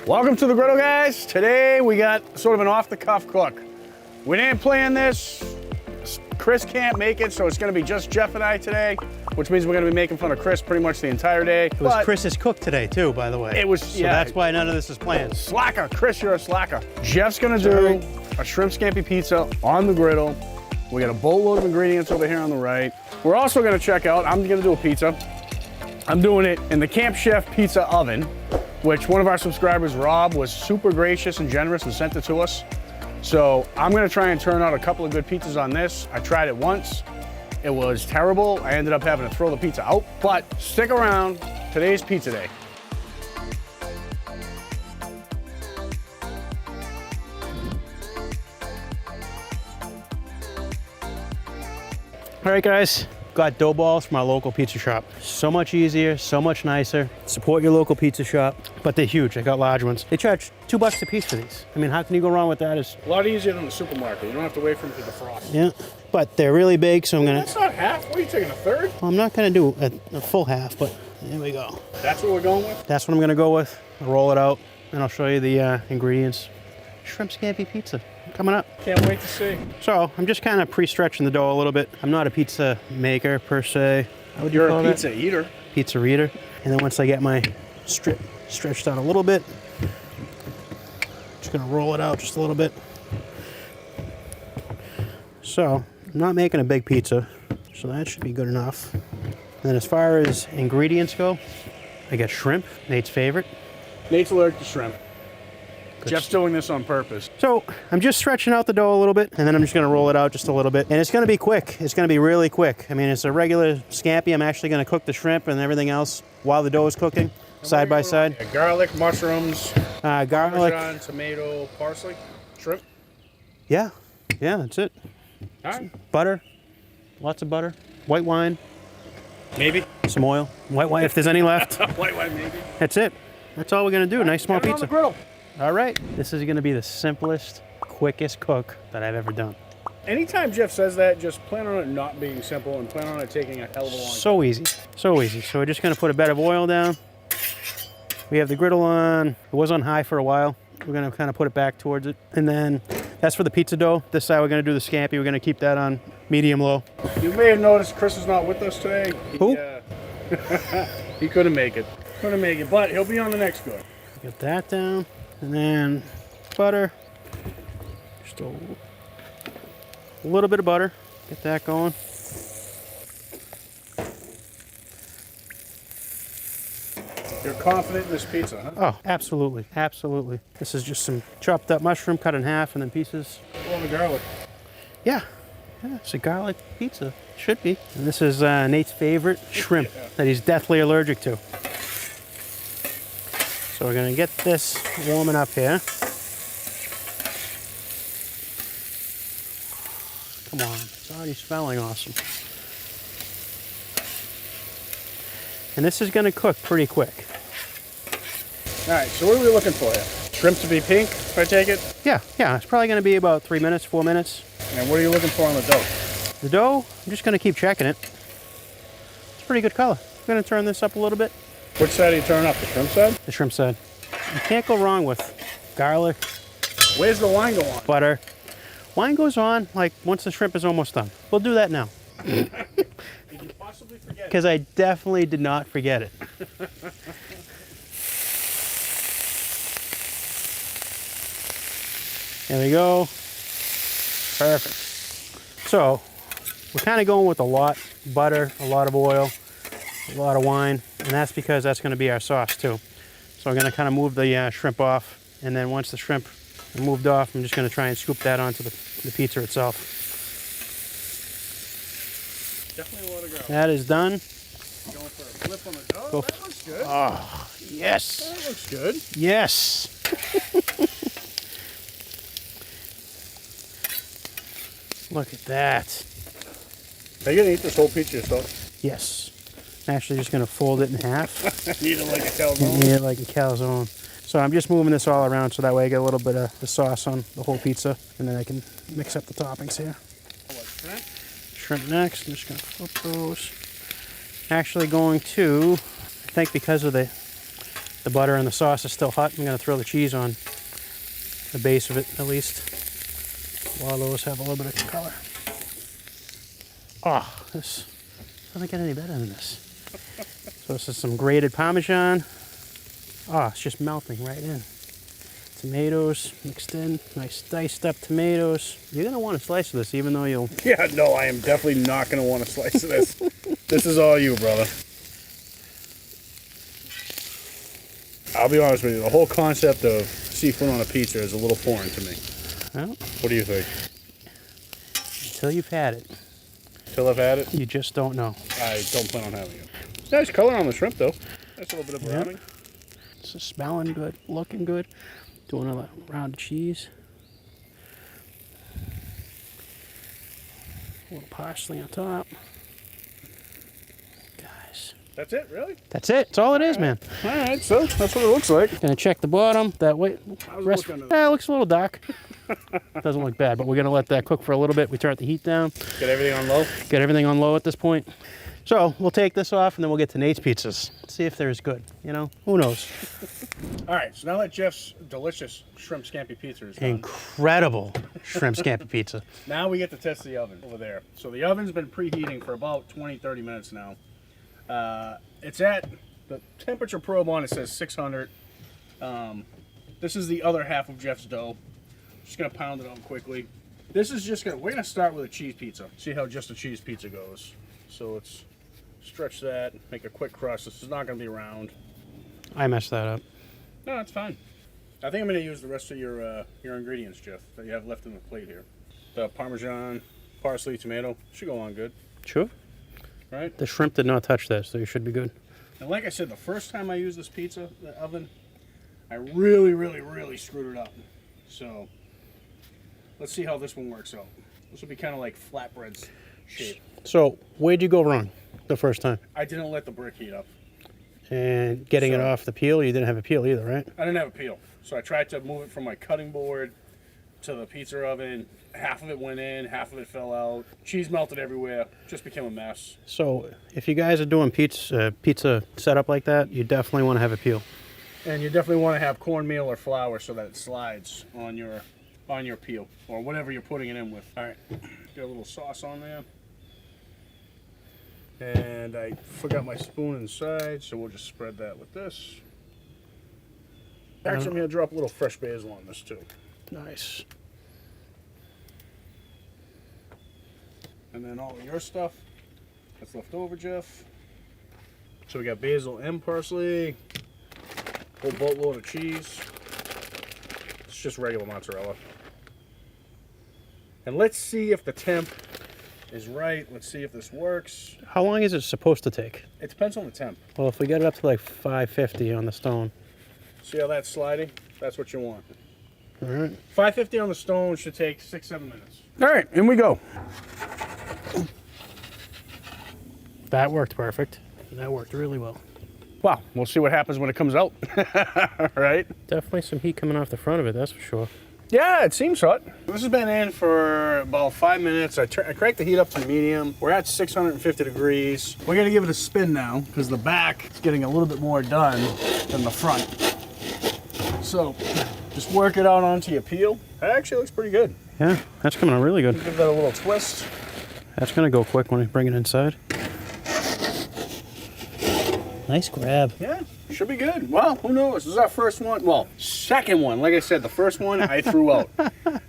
Welcome to the Griddle, guys. Today we got sort of an off-the-cuff cook. We didn't plan this. Chris can't make it, so it's gonna be just Jeff and I today, which means we're gonna be making fun of Chris pretty much the entire day. It was Chris's cook today too, by the way. It was, so yeah. That's why none of this is planned. Slacker, Chris, you're a slacker. Jeff's gonna do a shrimp scampi pizza on the griddle. We got a boatload of ingredients over here on the right. We're also gonna check out, I'm gonna do a pizza. I'm doing it in the Camp Chef pizza oven, which one of our subscribers, Rob, was super gracious and generous and sent it to us. So I'm gonna try and turn out a couple of good pizzas on this. I tried it once. It was terrible. I ended up having to throw the pizza out, but stick around. Today's pizza day. All right, guys. Got dough balls from our local pizza shop. So much easier, so much nicer. Support your local pizza shop, but they're huge. They got large ones. They charge $2 a piece for these. I mean, how can you go wrong with that? It's a lot easier than the supermarket. You don't have to wait for them to defrost. Yeah, but they're really big, so I'm gonna... That's not half. What are you taking, a third? Well, I'm not gonna do a full half, but there we go. That's what we're going with? That's what I'm gonna go with. I'll roll it out, and I'll show you the ingredients. Shrimp scampi pizza coming up. Can't wait to see. So I'm just kind of pre-stretching the dough a little bit. I'm not a pizza maker per se. How would you call a pizza eater. Pizza eater. And then once I get my strip stretched out a little bit, just gonna roll it out just a little bit. So I'm not making a big pizza, so that should be good enough. And then as far as ingredients go, I got shrimp, Nate's favorite. Nate's allergic to shrimp. Jeff's doing this on purpose. So I'm just stretching out the dough a little bit, and then I'm just gonna roll it out just a little bit. And it's gonna be quick. It's gonna be really quick. I mean, it's a regular scampi. I'm actually gonna cook the shrimp and everything else while the dough is cooking, side by side. Garlic, mushrooms, garlic, Parmesan, tomato, parsley, shrimp. Yeah, that's it. All right. Butter, lots of butter. White wine. Maybe. Some oil. White wine, if there's any left. White wine, maybe. That's it. That's all we're gonna do. Nice small pizza. On the griddle. All right, this is gonna be the simplest, quickest cook that I've ever done. Anytime Jeff says that, just plan on it not being simple and plan on it taking a hell of a long time. So easy, so easy. So we're just gonna put a bed of oil down. We have the griddle on. It was on high for a while. We're gonna kind of put it back towards it. And then that's for the pizza dough. This side we're gonna do the scampi. We're gonna keep that on medium low. You may have noticed Chris is not with us today. Who? He couldn't make it. Couldn't make it, but he'll be on the next go. Get that down. And then butter, just a little bit of butter, get that going. You're confident in this pizza, huh? Oh, absolutely, absolutely. This is just some chopped up mushroom cut in half and then pieces. Oh, the garlic. Yeah, it's a garlic pizza, should be. And this is Nate's favorite shrimp that he's deathly allergic to. So we're gonna get this warming up here. Come on, it's already smelling awesome. And this is gonna cook pretty quick. All right, so what are we looking for here? Shrimp to be pink, if I take it? Yeah, it's probably gonna be about 3 minutes, 4 minutes. And what are you looking for on the dough? The dough, I'm just gonna keep checking it. It's a pretty good color. I'm gonna turn this up a little bit. Which side are you turning up, the shrimp side? The shrimp side. You can't go wrong with garlic. Where's the wine go on? Butter. Wine goes on like once the shrimp is almost done. We'll do that now. Did you possibly forget it? Because I definitely did not forget it. There we go. Perfect. So we're kind of going with a lot of butter, a lot of oil, a lot of wine, and that's because that's going to be our sauce too. So I'm going to kind of move the shrimp off, and then once the shrimp are moved off, I'm just going to try and scoop that onto the pizza itself. Definitely a lot of garlic. That is done. Going for a flip on the dough. That looks good. Oh, yes. That looks good. Yes. Look at that. Are you gonna eat this whole pizza yourself? Yes. I'm actually just gonna fold it in half. Eat it like a calzone. Eat it like a calzone. So I'm just moving this all around so that way I get a little bit of the sauce on the whole pizza, and then I can mix up the toppings here. Shrimp? Shrimp next. I'm just gonna flip those. Actually going to, I think because of the The butter and the sauce is still hot. I'm gonna throw the cheese on the base of it at least, while those have a little bit of color. Oh, this doesn't get any better than this. So this is some grated Parmesan. Oh, it's just melting right in. Tomatoes mixed in, nice diced up tomatoes. You're gonna want a slice of this, even though you'll... Yeah, no, I am definitely not gonna want a slice of this. This is all you, brother. I'll be honest with you, the whole concept of seafood on a pizza is a little foreign to me. Well, What do you think? until you've had it, Till I've had it? you just don't know. I don't plan on having it. Nice color on the shrimp, though. Nice little bit of Yeah. browning. This is smelling good, looking good. Doing a round of cheese. A little parsley on top. Guys, That's it, really? that's it. That's all it is, man. All right, so that's what it looks like. Gonna check the bottom. That way, How's it rest. look under It looks a little dark. Doesn't look bad, but we're gonna let that cook for a little bit. We turn the heat down. Get everything on low? Get everything on low at this point. So we'll take this off, and then we'll get to Nate's pizzas. See if they're as good. You know, who knows? All right, so now that Jeff's delicious shrimp scampi pizza is done, Incredible shrimp scampi pizza. now we get to test the oven over there. So the oven's been preheating for about 20, 30 minutes now. It's at, the temperature probe on it says 600. This is the other half of Jeff's dough. Just gonna pound it out quickly. This is just gonna, we're gonna start with a cheese pizza. See how just a cheese pizza goes. So let's stretch that, make a quick crust. This is not gonna be round. I messed that up. No, it's fine. I think I'm gonna use the rest of your ingredients, Jeff, that you have left in the plate here. The Parmesan, parsley, tomato, should go on good, Sure. right? The shrimp did not touch that, so you should be good. And like I said, the first time I used this pizza, the oven, I really, really, really screwed it up. So let's see how this one works out. This will be kind of like flatbreads shape. So where'd you go wrong the first time? I didn't let the brick heat up. And getting it So- off the peel, you didn't have a peel either, right? I didn't have a peel, so I tried to move it from my cutting board to the pizza oven. Half of it went in, half of it fell out. Cheese melted everywhere. Just became a mess. So if you guys are doing pizza setup like that, you definitely want to have a peel. And you definitely want to have cornmeal or flour so that it slides on your peel or whatever you're putting it in with. All right, get a little sauce on there. And I forgot my spoon inside, so we'll just spread that with this. Actually, I'm gonna drop a little fresh basil on this too. Nice. And then all of your stuff that's left over, Jeff. So we got basil and parsley, whole boatload of cheese. It's just regular mozzarella. And let's see if the temp is right. Let's see if this works. How long is it supposed to take? It depends on the temp. Well, if we get it up to like 550 on the stone. See how that's sliding? That's what you want. All right. 550 on the stone should take 6-7 minutes. All right, in we go. That worked perfect. That worked really well. Well, we'll see what happens when it comes out. Right? Definitely some heat coming off the front of it, that's for sure. Yeah, it seems hot. This has been in for about 5 minutes. I cranked the heat up to medium. We're at 650 degrees. We're gonna give it a spin now because the back is getting a little bit more done than the front. So just work it out onto your peel. That actually looks pretty good. Yeah, that's coming out really good. Give that a little twist. That's gonna go quick when we bring it inside. Nice grab. Yeah, should be good. Well, who knows? This is our first one. Well, second one. Like I said, the first one I threw out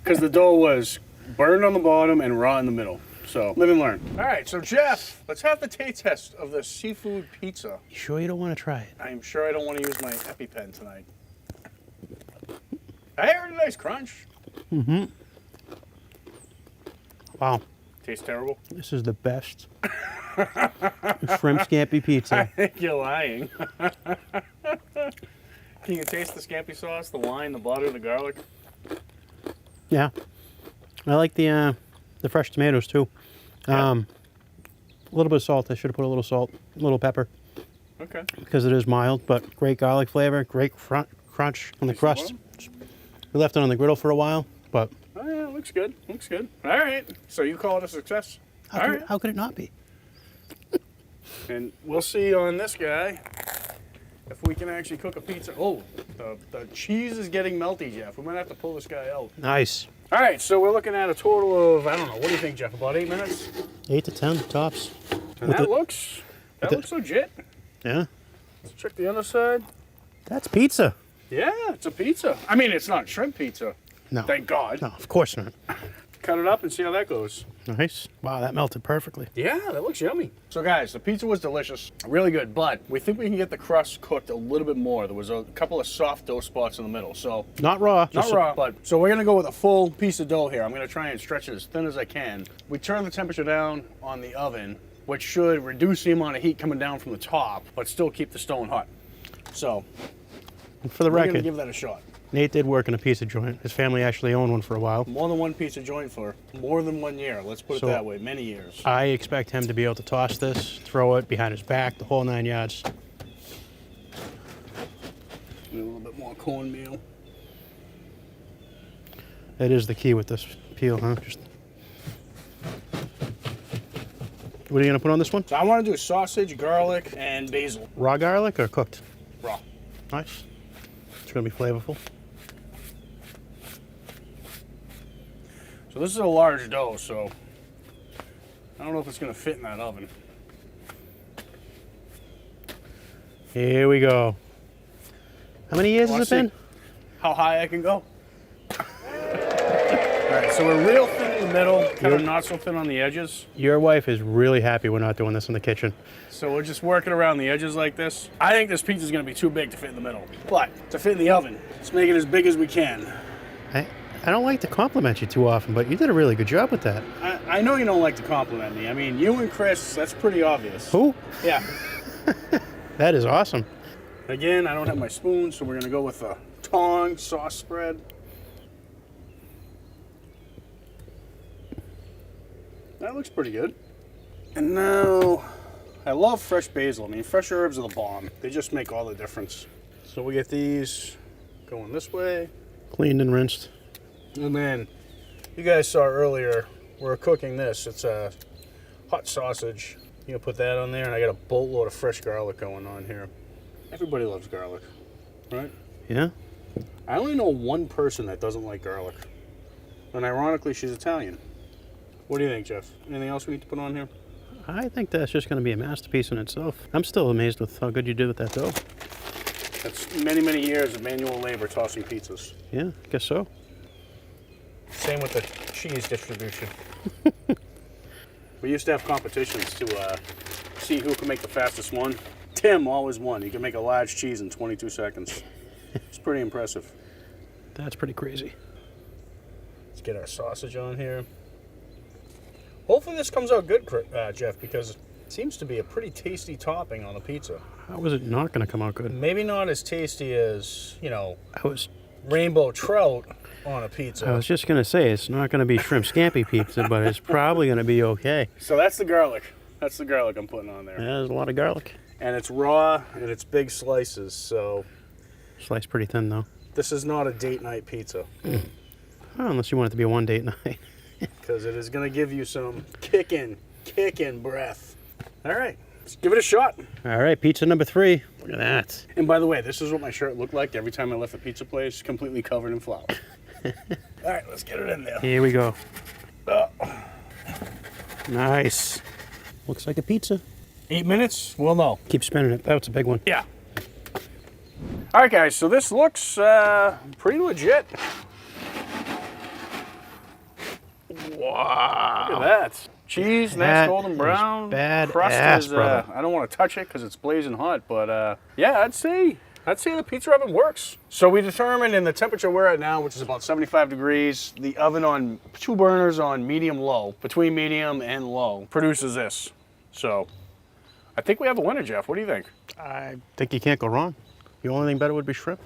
because the dough was burned on the bottom and raw in the middle. So live and learn. All right, so Jeff, let's have the taste test of the seafood pizza. You sure you don't want to try it? I'm sure I don't want to use my EpiPen tonight. I heard a nice crunch. Mm-hmm. Wow, Tastes terrible. this is the best shrimp scampi I pizza. think you're lying. Can you taste the scampi sauce, the wine, the butter, the garlic? Yeah, I like the fresh tomatoes too. A little bit of salt. I should have put a little salt, a little pepper, Okay. because it is mild. But great garlic flavor, great crunch on the crust. We left it on the griddle for a while, but Oh, yeah, looks good. Looks good. All right. So you call it a success. All right. how could it not be? And we'll see on this guy if we can actually cook a pizza. Oh, the cheese is getting melty, Jeff. We might have to pull this guy out. Nice. All right, so we're looking at a total of, I don't know, what do you think, Jeff? About 8 minutes? 8 to 10 tops. And that looks legit. Yeah. Let's check the other side. That's pizza. Yeah, it's a pizza. I mean, it's not shrimp pizza. No. Thank God. No, of course not. Cut it up and see how that goes. Nice. Wow, that melted perfectly. Yeah, that looks yummy. So guys, the pizza was delicious, really good, but we think we can get the crust cooked a little bit more. There was a couple of soft dough spots in the middle, so. Not raw. Not raw, but so we're gonna go with a full piece of dough here. I'm gonna try and stretch it as thin as I can. We turn the temperature down on the oven, which should reduce the amount of heat coming down from the top, but still keep the stone hot. So, And for the we're gonna record, give that a shot. Nate did work in a pizza joint. His family actually owned one for a while. More than one pizza joint for more than 1 year. Let's put So- it that way, many years. I expect him to be able to toss this, throw it behind his back, the whole 9 yards. A little bit more cornmeal. That is the key with this peel, huh? Just... What are you gonna put on this one? So I want to do sausage, garlic, and basil. Raw garlic or cooked? Raw. Nice. It's gonna be flavorful. So this is a large dough, so I don't know if it's going to fit in that oven. Here we go. How many years has it been? How high I can go. All right, so we're real thin in the middle, kind of not so thin on the edges. Your wife is really happy we're not doing this in the kitchen. So we're just working around the edges like this. I think this pizza is going to be too big to fit in the middle, but to fit in the oven, let's make it as big as we can. I don't like to compliment you too often, but you did a really good job with that. I know you don't like to compliment me. I mean, you and Chris, that's pretty obvious. Who? Yeah. That is awesome. Again, I don't have my spoon, so we're going to go with a tong sauce spread. That looks pretty good. And now, I love fresh basil. I mean, fresh herbs are the bomb. They just make all the difference. So we get these going this way. Cleaned and rinsed. And then, you guys saw earlier, we're cooking this. It's a hot sausage. You gonna put that on there, and I got a boatload of fresh garlic going on here. Everybody loves garlic, right? Yeah? I only know one person that doesn't like garlic. And ironically, she's Italian. What do you think, Jeff? Anything else we need to put on here? I think that's just going to be a masterpiece in itself. I'm still amazed with how good you did with that dough. That's many, many years of manual labor tossing pizzas. Yeah, I guess so. Same with the cheese distribution. We used to have competitions to see who can make the fastest one. Tim always won. He could make a large cheese in 22 seconds. It's pretty impressive. That's pretty crazy. Let's get our sausage on here. Hopefully this comes out good, Jeff, because it seems to be a pretty tasty topping on a pizza. How is it not going to come out good? Maybe not as tasty as, you know, I was rainbow trout on a pizza. I was just going to say, it's not going to be shrimp scampi pizza, but it's probably going to be okay. So that's the garlic. That's the garlic I'm putting on there. Yeah, there's a lot of garlic. And it's raw, and it's big slices, so Sliced pretty thin, though. this is not a date night pizza. Oh, unless you want it to be a one-date night. Because it is going to give you some kicking breath. All right, let's give it a shot. All right, pizza number 3. Look at that. And by the way, this is what my shirt looked like every time I left the pizza place, completely covered in flour. All right, let's get it in there. Here we go. Oh. Nice. Looks like a pizza. 8 minutes? Well, no. Keep spinning it. That's a big one. Yeah. All right, guys, so this looks pretty legit. Wow. Look at that. Cheese, nice That golden is brown. badass, Crust is, brother. I don't want to touch it because it's blazing hot, but yeah, I'd say the pizza oven works. So we determined in the temperature we're at now, which is about 75 degrees, the oven on 2 burners on medium-low, between medium and low, produces this. So I think we have a winner, Jeff. What do you think? I think you can't go wrong. The only thing better would be shrimp.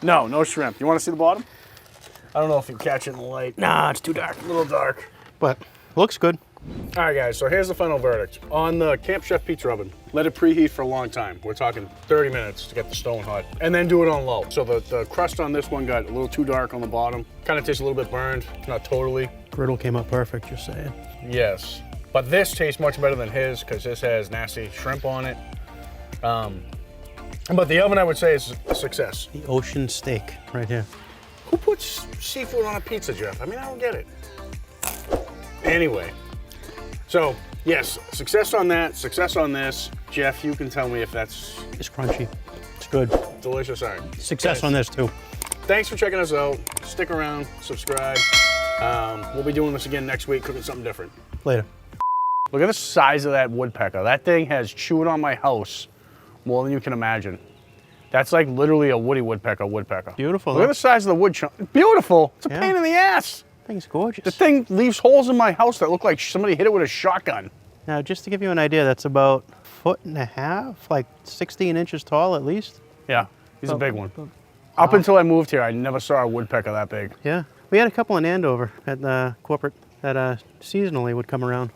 No shrimp. You want to see the bottom? I don't know if you catch it in the light. Nah, it's too dark. A little dark. But looks good. All right, guys, so here's the final verdict. On the Camp Chef pizza oven, let it preheat for a long time. We're talking 30 minutes to get the stone hot. And then do it on low. So the crust on this one got a little too dark on the bottom. Kind of tastes a little bit burned, not totally. Griddle came out perfect, just saying. Yes. But this tastes much better than his because this has nasty shrimp on it. But the oven, I would say, is a success. The ocean steak right here. Who puts seafood on a pizza, Jeff? I mean, I don't get it. Anyway, so yes, success on that, success on this. Jeff, you can tell me if that's It's crunchy. It's good. delicious. All right. Success Guys, on this too. Thanks for checking us out. Stick around, subscribe. We'll be doing this again next week, cooking something different. Later. Look at the size of that woodpecker. That thing has chewed on my house more than you can imagine. That's like literally a woody woodpecker. Beautiful. Look at the size of the wood chunk. Beautiful. It's a Yeah. pain in the ass. Thing's gorgeous. The thing leaves holes in my house that look like somebody hit it with a shotgun. Now, just to give you an idea, that's about 1.5 feet, like 16 inches tall at least. Yeah, he's a Oh, big one. oh, Up until I moved here, I never saw a woodpecker that big. Yeah. We had a couple in Andover at the corporate that seasonally would come around.